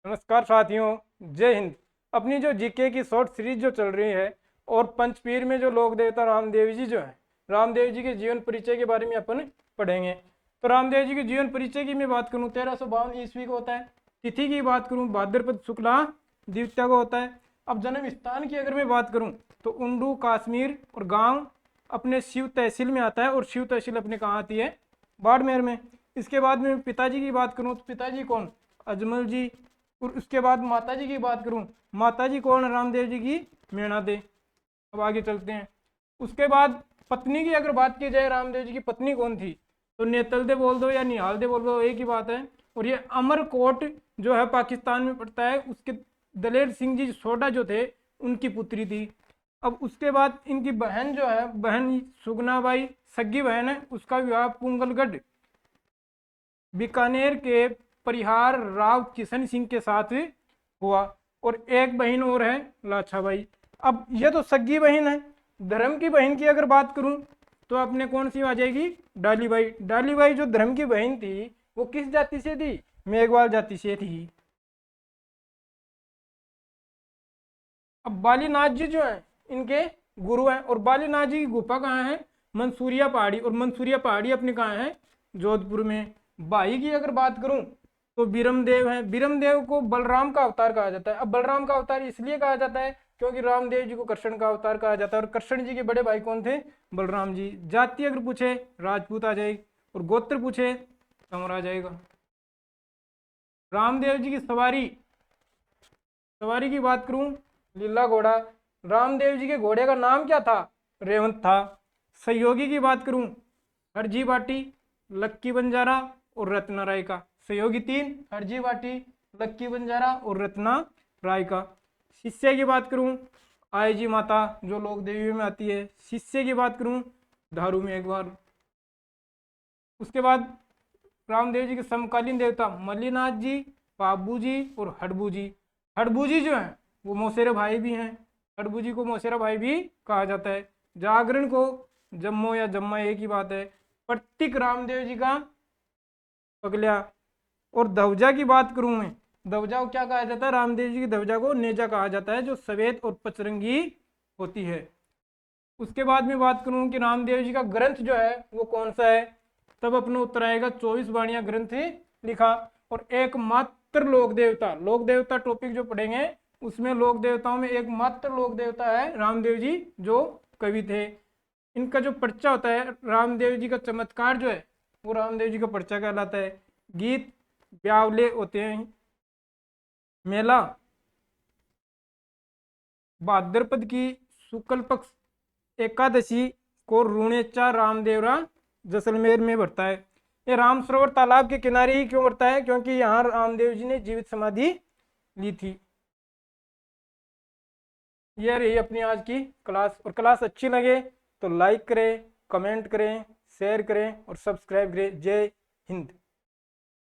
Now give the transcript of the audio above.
नमस्कार साथियों, जय हिंद। अपनी जो जीके की शॉर्ट सीरीज जो चल रही है और पंचपीर में जो लोक देवता रामदेव जी जो है, रामदेव जी के जीवन परिचय के बारे में अपन पढ़ेंगे। तो रामदेव जी के जीवन परिचय की मैं बात करूं 1352 ईस्वी को होता है। तिथि की बात करूं भाद्रपद शुक्ला द्वितीया को होता है। अब जन्म स्थान की अगर मैं बात करूं तो उंडू कश्मीर और गाँव अपने शिव तहसील में आता है और शिव तहसील अपने कहाँ आती है, बाड़मेर में। इसके बाद में पिताजी की बात करूं तो पिताजी कौन, अजमल जी। और उसके बाद माता जी की बात करूं, माता जी कौन, रामदेव जी की मीणा दे। अब आगे चलते हैं। उसके बाद पत्नी की अगर बात की जाए, रामदेव जी की पत्नी कौन थी, तो नेतल दे बोल दो या निहाल दे बोल दो, एक ही बात है। और ये अमरकोट जो है पाकिस्तान में पड़ता है, उसके दलेर सिंह जी सोडा जो थे उनकी पुत्री थी। अब उसके बाद इनकी बहन जो है, बहन सुगनाबाई सग्गी बहन है, उसका विवाह पुंगलगढ़ बीकानेर के परिहार राव किशन सिंह के साथ हुआ। और एक बहन और है लाछाबाई। अब ये तो सग्गी बहन है। धर्म की बहन की अगर बात करूं तो अपने कौन सी आ जाएगी, डालीबाई। डालीबाई जो धर्म की बहन थी वो किस जाति से थी, मेघवाल जाति से थी। अब बालीनाथ जी जो है इनके गुरु हैं। और बालीनाथ जी की गुफा कहाँ है, मंसूरिया पहाड़ी। और मंसूरिया पहाड़ी अपने कहाँ है, जोधपुर में। भाई की अगर बात करूं तो बीरमदेव है। बीरमदेव को बलराम का अवतार कहा जाता है। अब बलराम का अवतार इसलिए कहा जाता है क्योंकि रामदेव जी को कृष्ण का अवतार कहा जाता है। और कृष्ण जी के बड़े भाई कौन थे, बलराम जी। जाति अगर पूछे राजपूत आ जाएगी और गोत्र पूछे तंवर आ जाएगा। रामदेव जी की सवारी, सवारी की बात करूं, लीला घोड़ा। रामदेव जी के घोड़े का नाम क्या था, रेवंत था। सहयोगी की बात करूं, हरजी बाटी, लक्की बंजारा और रत्ना राय का। सहयोगी तीन, हरजी बाटी, लक्की बंजारा और रत्ना राय का। शिष्य की बात करूं, आई जी माता जो लोक देवी में आती है। शिष्य की बात करूं, धारू में एक बार। उसके बाद रामदेव जी के समकालीन देवता मल्लीनाथ जी, पाबू जी और हडबू जी। हडबू जी जो है वो मौसेरे भाई भी हैं। हडबू जी को मौसेरा भाई भी कहा जाता है। जागरण को जम्मो या जम्मा एक ही बात है। प्रतीक रामदेव जी का पगलिया। और ध्वजा की बात करूं मैं, ध्वजा को क्या कहा जाता है, रामदेव जी की ध्वजा को नेजा कहा जाता है, जो सफेद और पचरंगी होती है। उसके बाद में बात करूं कि रामदेव जी का ग्रंथ जो है वो कौन सा है, तब अपना उत्तर आएगा 24 वाणियां ग्रंथ लिखा। और एकमात्र लोक देवता, लोक देवता टॉपिक जो पढ़ेंगे उसमें लोक देवताओं में एकमात्र लोक देवता है रामदेव जी जो कवि थे। इनका जो पर्चा होता है, रामदेव जी का चमत्कार जो है वो रामदेव जी का पर्चा कहलाता है। गीत ब्यावले होते हैं। मेला भाद्रपद की शुक्ल पक्ष एकादशी को रूणेचा रामदेवरा जैसलमेर में बढ़ता है। ये राम सरोवर तालाब के किनारे ही क्यों बढ़ता है, क्योंकि यहाँ रामदेव जी ने जीवित समाधि ली थी। यह रही अपनी आज की क्लास। और क्लास अच्छी लगे तो लाइक करें, कमेंट करें, शेयर करें और सब्सक्राइब करें। जय हिंद।